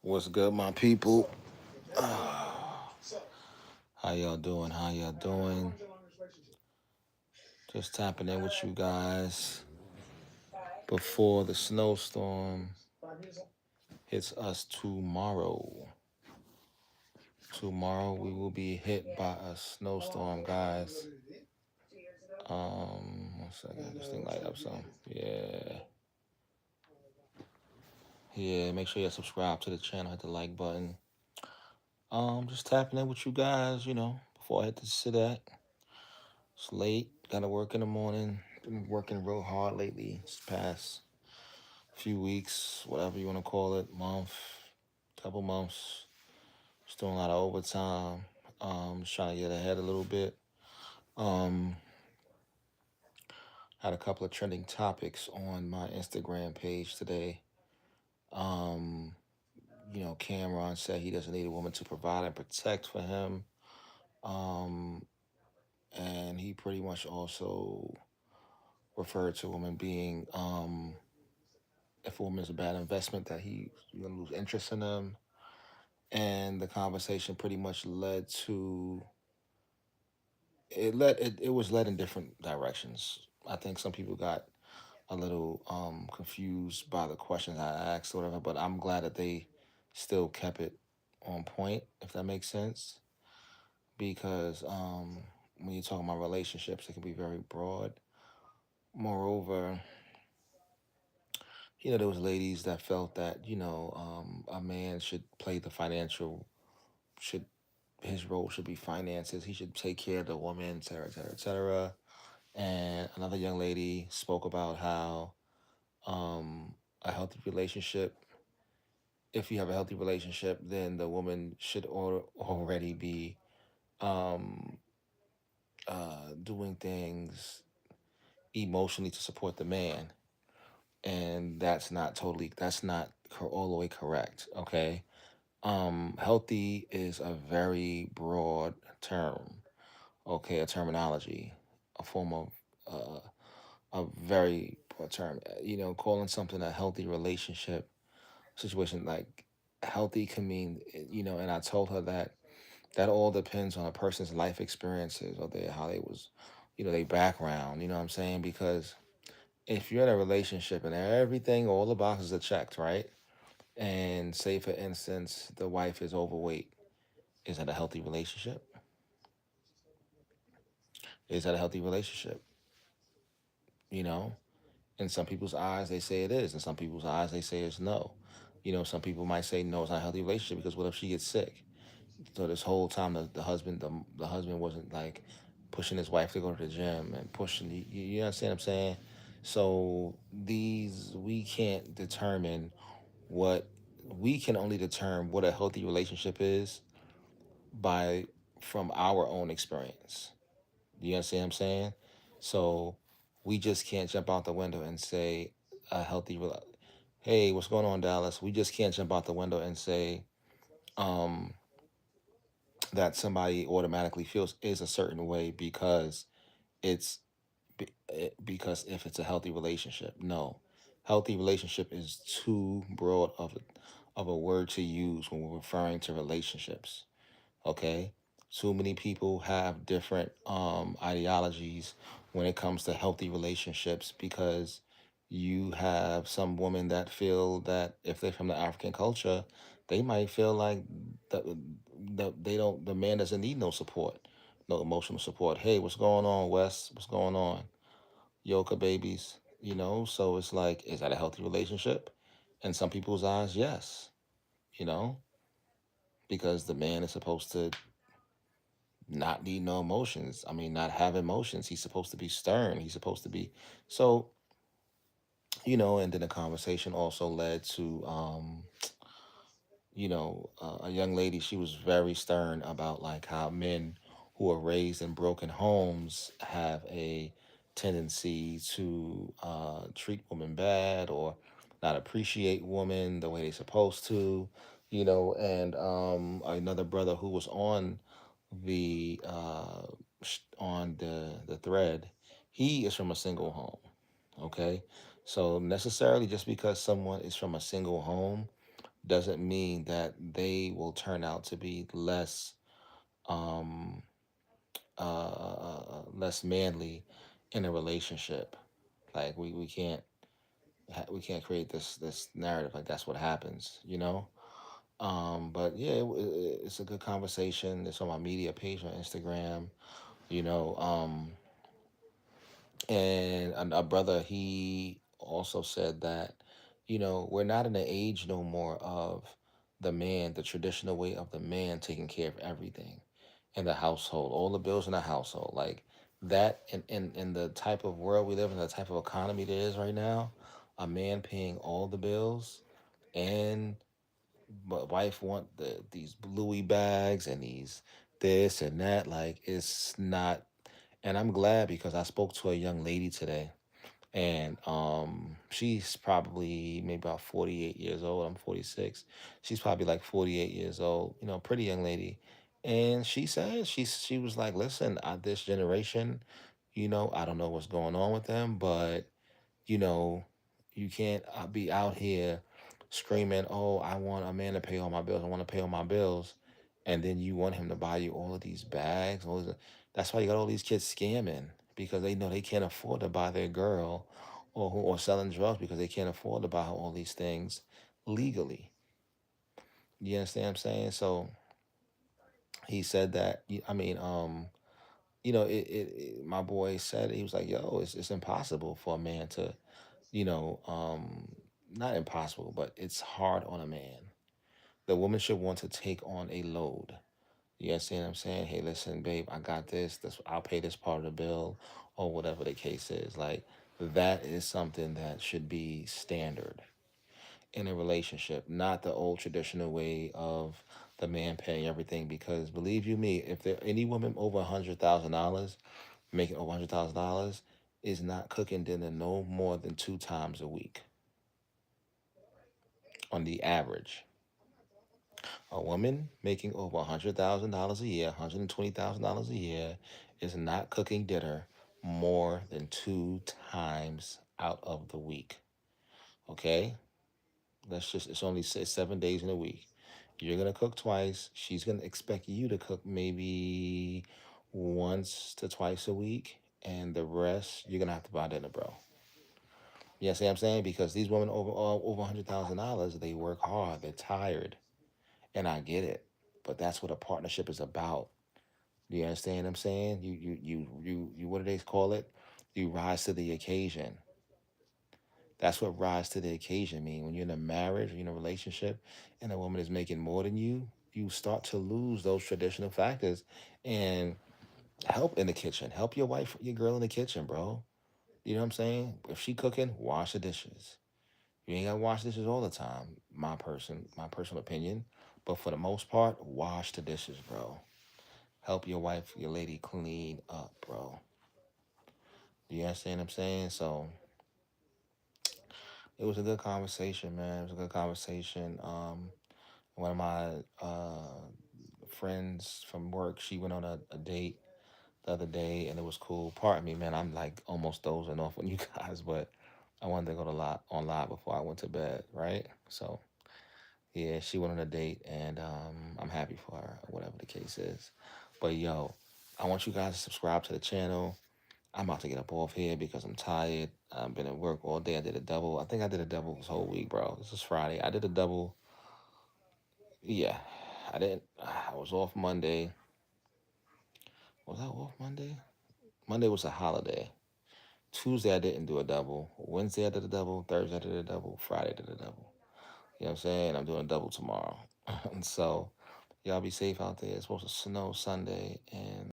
What's good, my people? How y'all doing? How y'all doing? Just tapping in with you guys before the snowstorm hits us tomorrow. Tomorrow we will be hit by a snowstorm, guys. 1 second, this thing light up some. Yeah. Make sure you subscribe to the channel, hit the like button. Just tapping in with you guys, before I hit the sit at. It's late. Gotta work in the morning. Been working real hard lately. This past few weeks, whatever you want to call it, month, couple months. Just doing a lot of overtime. Just trying to get ahead a little bit. Um, had a couple of trending topics on my Instagram page today. Um, Cameron said he doesn't need a woman to provide and protect for him. Um, and he pretty much also referred to women being if a woman is a bad investment, that you're gonna lose interest in them. And the conversation pretty much led to it was led in different directions. I think some people got a little confused by the questions I asked or whatever, but I'm glad that they still kept it on point, if that makes sense. Because when you're talking about relationships, it can be very broad. Moreover, there was ladies that felt that a man should play the financial should his role should be finances. He should take care of the woman, et cetera, et cetera, et cetera. And another young lady spoke about how a healthy relationship, if you have a healthy relationship, then the woman should already be um, doing things emotionally to support the man. And that's not all the way correct. Okay. Healthy is a very broad term. Okay, a terminology, a form of uh, a very broad term. Calling something a healthy relationship situation, like healthy can mean, and I told her that all depends on a person's life experiences or how they was, their background, you know what I'm saying? Because if you're in a relationship and everything, all the boxes are checked, right? And say, for instance, the wife is overweight, is that a healthy relationship? Is that a healthy relationship? You know, in some people's eyes, they say it is. In some people's eyes, they say it's no. Some people might say no, it's not a healthy relationship because what if she gets sick? So this whole time, the husband wasn't like pushing his wife to go to the gym and pushing. You understand what I'm saying? So we can't determine what we can only determine what a healthy relationship is by from our own experience. You understand what I'm saying? So we just can't jump out the window and say a hey, what's going on, Dallas? We just can't jump out the window and say um, that somebody automatically feels is a certain way because it's because if it's a healthy relationship. No, healthy relationship is too broad of a word to use when we're referring to relationships. Okay, too many people have different ideologies when it comes to healthy relationships because you have some women that feel that if they're from the African culture, they might feel like the man doesn't need no support, no emotional support. Hey, what's going on, Wes? What's going on, Yoka babies? So it's like, is that a healthy relationship? In some people's eyes, yes. You know, because the man is supposed to not need no emotions. I mean, not have emotions. He's supposed to be stern. He's supposed to be so, and then the conversation also led to a young lady, she was very stern about like how men who are raised in broken homes have a tendency to treat women bad or not appreciate women the way they're supposed to, and another brother who was on the on the thread, he is from a single home. Okay, so necessarily just because someone is from a single home doesn't mean that they will turn out to be um less manly in a relationship. Like we can't we can't create this narrative like that's what happens, you know. But yeah, it's a good conversation. It's on my media page on Instagram, you know. And a brother, he also said that, you know, we're not in the age no more of the man, the traditional way of the man taking care of everything in the household, all the bills in the household. Like that in the type of world we live in, the type of economy there is right now, a man paying all the bills and but wife want these Louis bags and these this and that. Like it's not, and I'm glad because I spoke to a young lady today, and she's probably maybe about 48 years old. I'm 46. She's probably like 48 years old, you know, pretty young lady. And she said she was like, listen, this generation, you know, I don't know what's going on with them, but you know, you can't be out here screaming, "Oh, I want a man to pay all my bills. I want to pay all my bills," and then you want him to buy you all of these bags. That's why you got all these kids scamming because they know they can't afford to buy their girl, or selling drugs because they can't afford to buy her all these things legally. You understand what I'm saying? So he said that. I mean, you know, my boy said he was like, "Yo, it's impossible for a man to." You know, not impossible, but it's hard on a man. The woman should want to take on a load. You understand what I'm saying? Hey, listen, babe, I got this. This I'll pay this part of the bill, or whatever the case is. Like that is something that should be standard in a relationship, not the old traditional way of the man paying everything. Because believe you me, if there any woman over $100,000 making over $100,000 is not cooking dinner no more than 2 times a week on the average. A woman making over $100,000 a year, $120,000 a year, is not cooking dinner more than 2 times out of the week. Okay, it's only 7 days in a week. You're gonna cook twice. She's gonna expect you to cook maybe once to twice a week, and the rest you're gonna have to buy dinner, bro. You see what I'm saying? Because these women over $100,000, they work hard, they're tired, and I get it. But that's what a partnership is about. Do you understand what I'm saying? What do they call it? You rise to the occasion. That's what rise to the occasion mean. When you're in a marriage, or you're in a relationship, and a woman is making more than you start to lose those traditional factors and help in the kitchen. Help your wife, your girl in the kitchen, bro. You know what I'm saying? If she cooking, wash the dishes. You ain't gotta wash dishes all the time. My personal opinion, but for the most part, wash the dishes, bro. Help your wife, your lady, clean up, bro. You understand what I'm saying? So it was a good conversation, man. It was a good conversation. One of my friends from work, she went on a date the other day, and it was cool. Pardon me, man. I'm like almost dozing off on you guys, but I wanted to go to live before I went to bed, right? So yeah, she went on a date, and I'm happy for her, whatever the case is. But yo, I want you guys to subscribe to the channel. I'm about to get up off here because I'm tired. I've been at work all day. I did a double. I think I did a double this whole week, bro. This is Friday. I did a double. Yeah, I didn't. I was off Monday. Was I off Monday? Monday was a holiday. Tuesday I didn't do a double. Wednesday I did a double. Thursday I did a double. Friday I did a double. You know what I'm saying? I'm doing a double tomorrow. And so y'all be safe out there. It's supposed to snow Sunday, and